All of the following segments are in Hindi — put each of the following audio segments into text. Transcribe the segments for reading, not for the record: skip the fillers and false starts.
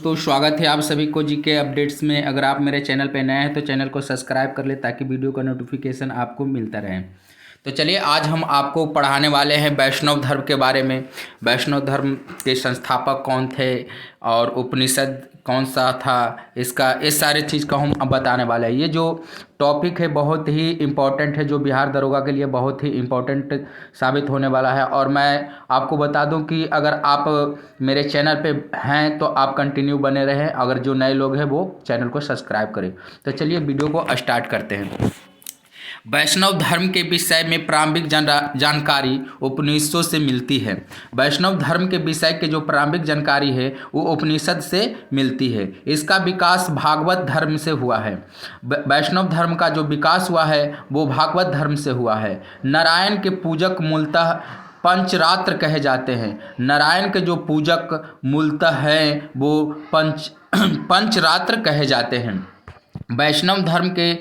तो स्वागत है आप सभी को जीके अपडेट्स में। अगर आप मेरे चैनल पे नए हैं तो चैनल को सब्सक्राइब कर ले ताकि वीडियो का नोटिफिकेशन आपको मिलता रहे। तो चलिए आज हम आपको पढ़ाने वाले हैं वैष्णव धर्म के बारे में। वैष्णव धर्म के संस्थापक कौन थे और उपनिषद कौन सा था, इसका इस सारे चीज़ का हम अब बताने वाले हैं। ये जो टॉपिक है बहुत ही इम्पोर्टेंट है, जो बिहार दरोगा के लिए बहुत ही इम्पोर्टेंट साबित होने वाला है। और मैं आपको बता दूं कि अगर आप मेरे चैनल पे हैं तो आप कंटिन्यू बने रहें, अगर जो नए लोग हैं वो चैनल को सब्सक्राइब करें। तो चलिए वीडियो को स्टार्ट करते हैं। वैष्णव धर्म के विषय में प्रारंभिक जानकारी उपनिषदों से मिलती है। वैष्णव धर्म के विषय के जो प्रारंभिक जानकारी है वो उपनिषद से मिलती है। इसका विकास भागवत धर्म से हुआ है। वैष्णव धर्म का जो विकास हुआ है वो भागवत धर्म से हुआ है। नारायण के पूजक मूलतः पंचरात्र कहे जाते हैं। नारायण के जो पूजक मूलतः हैं वो पंचरात्र कहे जाते हैं। वैष्णव धर्म के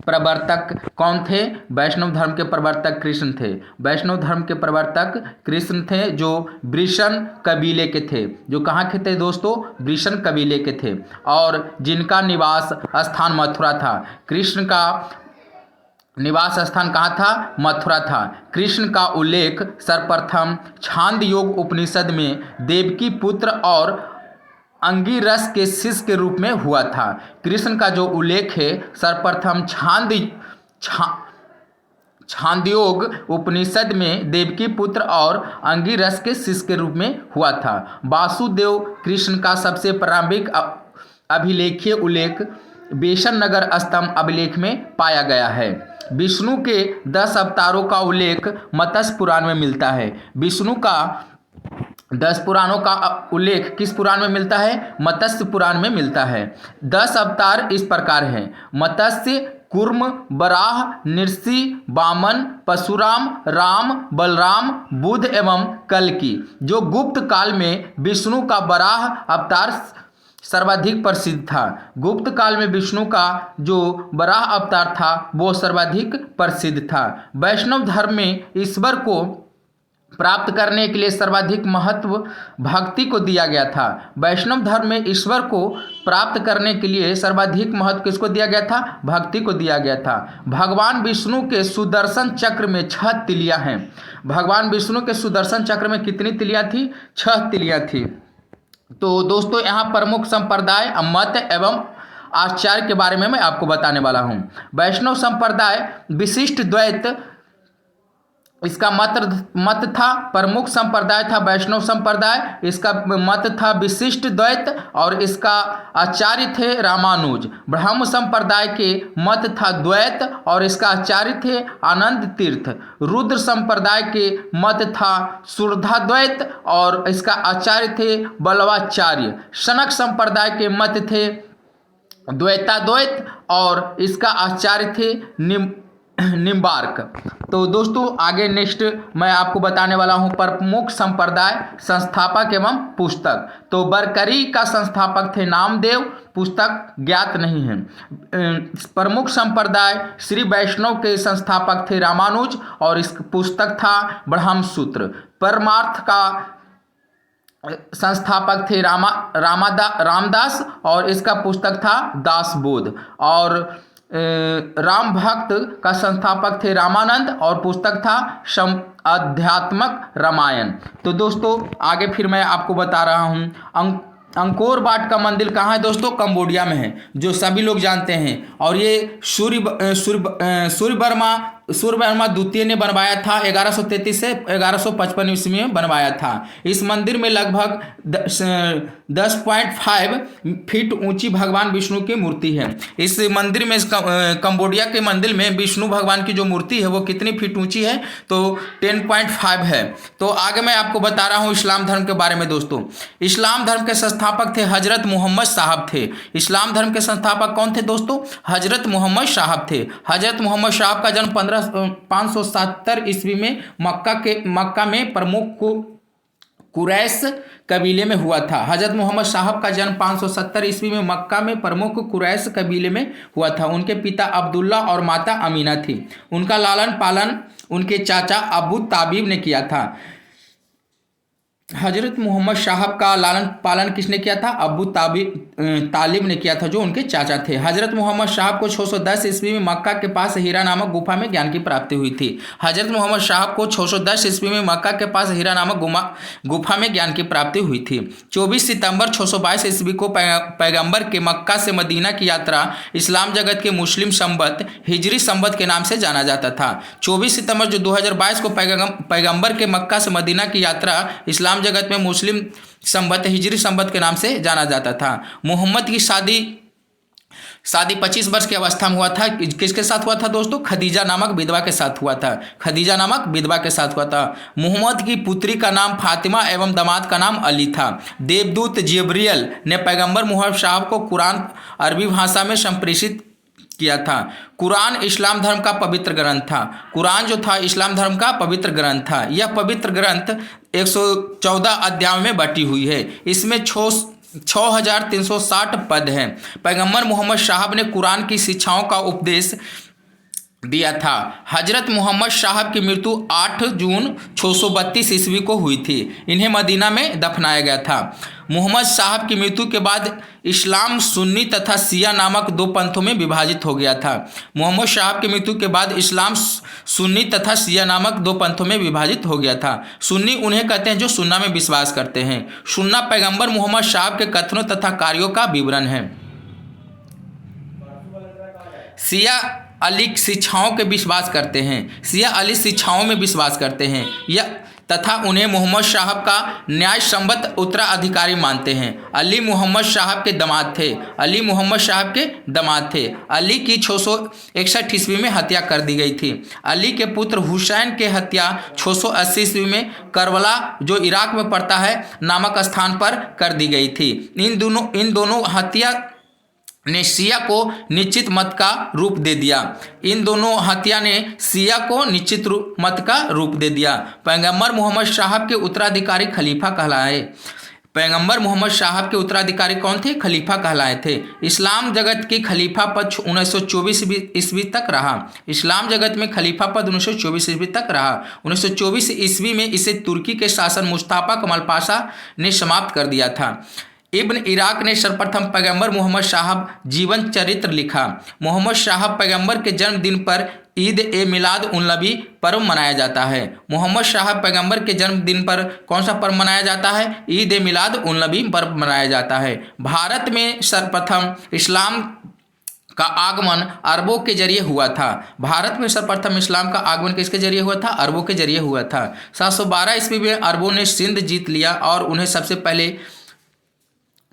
प्रवर्तक कौन थे? वैष्णव धर्म के प्रवर्तक कृष्ण थे। वैष्णव धर्म के प्रवर्तक कृष्ण थे, जो वृषण कबीले के थे। जो कहाँ के थे दोस्तों? वृषण कबीले के थे, और जिनका निवास स्थान मथुरा था। कृष्ण का निवास स्थान कहाँ था? मथुरा था। कृष्ण का उल्लेख सर्वप्रथम छांद योग उपनिषद में देवकी पुत्र और अंगिरस के शिष्य के रूप में हुआ था। कृष्ण का जो उल्लेख है सर्वप्रथम छांदयोग उपनिषद में देवकी पुत्र और अंगिरस के शिष्य के रूप में हुआ था। वासुदेव कृष्ण का सबसे प्रारंभिक अभिलेखीय उल्लेख बेसन नगर स्तंभ अभिलेख में पाया गया है। विष्णु के 10 अवतारों का उल्लेख मत्स्य पुराण में मिलता है। विष्णु का 10 पुराणों का उल्लेख किस पुराण में मिलता है? मत्स्य पुराण में मिलता है। 10 अवतार इस प्रकार हैं: मत्स्य, कूर्म, वराह, नृसिंह, वामन, परशुराम, राम, बलराम, बुद्ध एवं कल्कि। जो गुप्त काल में विष्णु का वराह अवतार सर्वाधिक प्रसिद्ध था। गुप्त काल में विष्णु का जो वराह अवतार था वो सर्वाधिक प्रसिद्ध था। वैष्णव धर्म में ईश्वर को प्राप्त करने के लिए सर्वाधिक महत्व भक्ति को दिया गया था। वैष्णव धर्म में ईश्वर को प्राप्त करने के लिए सर्वाधिक महत्व किसको दिया गया था? भक्ति को दिया गया था। भगवान विष्णु के सुदर्शन चक्र में 6 तिलियां हैं। भगवान विष्णु के सुदर्शन चक्र में कितनी तिलियां थी? 6 तिलियां थी। तो दोस्तों यहाँ प्रमुख संप्रदाय, मत एवं आचार्य के बारे में मैं आपको बताने वाला हूँ। वैष्णव संप्रदाय विशिष्ट द्वैत इसका मत था। प्रमुख संप्रदाय था वैष्णव संप्रदाय, इसका मत था विशिष्ट द्वैत, और इसका आचार्य थे रामानुज। ब्रह्म संप्रदाय के मत था द्वैत और इसका आचार्य थे आनंद तीर्थ। रुद्र संप्रदाय के मत था शुद्धाद्वैत और इसका आचार्य थे बल्लवाचार्य। शनक संप्रदाय के मत थे द्वैताद्वैत और इसका आचार्य थे निम्बार्क। तो दोस्तों आगे नेक्स्ट मैं आपको बताने वाला हूं प्रमुख संप्रदाय, संस्थापक एवं पुस्तक। तो बरकरी का संस्थापक थे नामदेव, पुस्तक ज्ञात नहीं है। प्रमुख संप्रदाय श्री वैष्णव के संस्थापक थे रामानुज और इस पुस्तक था ब्रह्मसूत्र। परमार्थ का संस्थापक थे रामदास और इसका पुस्तक था दासबोध। और राम भक्त का संस्थापक थे रामानंद और पुस्तक था अध्यात्मक रामायण। तो दोस्तों आगे फिर मैं आपको बता रहा हूँ अंकोर वाट का मंदिर कहाँ है दोस्तों? कंबोडिया में है, जो सभी लोग जानते हैं। और ये सूर्यवर्मा द्वितीय ने बनवाया था। 1133 से 1155 ईस्वी में बनवाया था। इस मंदिर में लगभग 10.5 फीट ऊंची भगवान विष्णु की मूर्ति है। इस मंदिर में कंबोडिया के मंदिर में विष्णु भगवान की जो मूर्ति है वो कितनी फीट ऊंची है? तो 10.5 है। तो आगे मैं आपको बता रहा हूँ इस्लाम धर्म के बारे में दोस्तों। इस्लाम धर्म के संस्थापक थे हजरत मोहम्मद साहब थे। इस्लाम धर्म के संस्थापक कौन थे दोस्तों? हजरत मोहम्मद साहब थे। हजरत मोहम्मद साहब का जन्म 570 ईस्वी में मक्का में प्रमुख कुरैश कबीले में हुआ था। हजरत मोहम्मद साहब का जन्म 570 ईस्वी में मक्का में प्रमुख कुरैश कबीले में हुआ था। उनके पिता अब्दुल्ला और माता अमीना थी। उनका लालन पालन उनके चाचा अबू ताबिब ने किया था। हजरत मोहम्मद साहब का लालन पालन किसने किया था? अबू तालिब ने किया था, जो उनके चाचा थे। हजरत मोहम्मद साहब को 610 ईस्वी में मक्का के पास हीरा नामक गुफा में ज्ञान की प्राप्ति हुई थी। हजरत मोहम्मद साहब को 610 ईस्वी में मक्का के पास हीरा नामक गुफा में ज्ञान की प्राप्ति हुई थी। 24 सितंबर 622 ईस्वी को पैगंबर के मक्का से मदीना की यात्रा इस्लाम जगत के मुस्लिम संवत हिजरी संवत के नाम से जाना जाता था। 24 सितंबर जो 2022 को पैगंबर के मक्का से मदीना की यात्रा इस्लाम जगत में मुस्लिम संवत हिजरी संवत के नाम से जाना जाता था। मोहम्मद की शादी 25 वर्ष की अवस्था में हुआ था। किसके साथ हुआ था दोस्तों? खदीजा नामक विधवा के साथ हुआ था। खदीजा नामक विधवा के साथ हुआ था। मोहम्मद की पुत्री का नाम फातिमा एवं दामाद का नाम अली था। देवदूत जिब्रील ने पैगंबर मोहम्मद साहब को कुरान अरबी भाषा में संप्रेषित किया था। कुरान इस्लाम धर्म का पवित्र ग्रंथ था। कुरान जो था इस्लाम धर्म का पवित्र ग्रंथ था। यह पवित्र ग्रंथ 114 अध्यायों में बटी हुई है। इसमें 6360 पद हैं। पैगंबर मोहम्मद साहब ने कुरान की शिक्षाओं का उपदेश दिया था। हजरत मोहम्मद साहब की मृत्यु 8 जून 632 ईस्वी को हुई थी। इन्हें मदीना में दफनाया गया था। मोहम्मद साहब की मृत्यु के बाद इस्लाम सुन्नी तथा शिया नामक दो पंथों में विभाजित हो गया था। मोहम्मद साहब की मृत्यु के बाद इस्लाम सुन्नी तथा शिया नामक दो पंथों में विभाजित हो गया था। सुन्नी उन्हें कहते हैं जो सुन्ना में विश्वास करते हैं। सुन्ना पैगंबर मोहम्मद साहब के कथनों तथा कार्यों का विवरण है। शिया अली शिक्षाओं के विश्वास करते हैं। शिया अली शिक्षाओं में विश्वास करते हैं तथा उन्हें मोहम्मद साहब का न्याय संबद्ध उत्तराधिकारी मानते हैं। अली मोहम्मद साहब के दामाद थे। अली मोहम्मद साहब के दामाद थे। अली की 661 ईस्वी में हत्या कर दी गई थी। अली के पुत्र हुसैन के हत्या 680 ईस्वी में करबला जो इराक में पड़ता है नामक स्थान पर कर दी गई थी। इन दोनों हत्या ने शिया को निश्चित मत का रूप दे दिया। इन दोनों हत्या ने शिया को निश्चित मत का रूप दे दिया। पैगंबर मोहम्मद साहब के उत्तराधिकारी खलीफा कहलाए। पैगंबर मोहम्मद साहब के उत्तराधिकारी कौन थे? खलीफा कहलाए थे। इस्लाम जगत की खलीफा पद 1924 ईस्वी तक रहा। इस्लाम जगत में खलीफा पद 1924 ईस्वी तक रहा। 1924 ईस्वी में इसे तुर्की के शासन मुस्तफा कमाल पाशा ने समाप्त कर दिया था। इब्न इराक ने सर्वप्रथम पैगंबर मोहम्मद साहब जीवन चरित्र लिखा। मोहम्मद साहब पैगंबर के जन्मदिन पर ईद ए मिलाद उन नबी पर्व मनाया जाता है। मोहम्मद साहब पैगंबर के जन्मदिन पर कौन सा पर्व मनाया जाता है? ईद ए मिलाद उन नबी पर्व मनाया जाता है। भारत में सर्वप्रथम इस्लाम का आगमन अरबों के जरिए हुआ था। भारत में सर्वप्रथम इस्लाम का आगमन किसके जरिए हुआ था? अरबों के जरिए हुआ था। 712 ईस्वी में अरबों ने सिंध जीत लिया और उन्हें सबसे पहले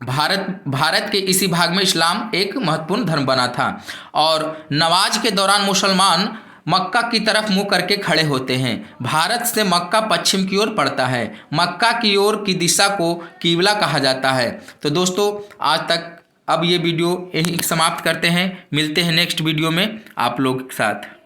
भारत के इसी भाग में इस्लाम एक महत्वपूर्ण धर्म बना था। और नमाज के दौरान मुसलमान मक्का की तरफ मुंह करके खड़े होते हैं। भारत से मक्का पश्चिम की ओर पड़ता है। मक्का की ओर की दिशा को किबला कहा जाता है। तो दोस्तों आज तक अब ये वीडियो यही समाप्त करते हैं। मिलते हैं नेक्स्ट वीडियो में आप लोग के साथ।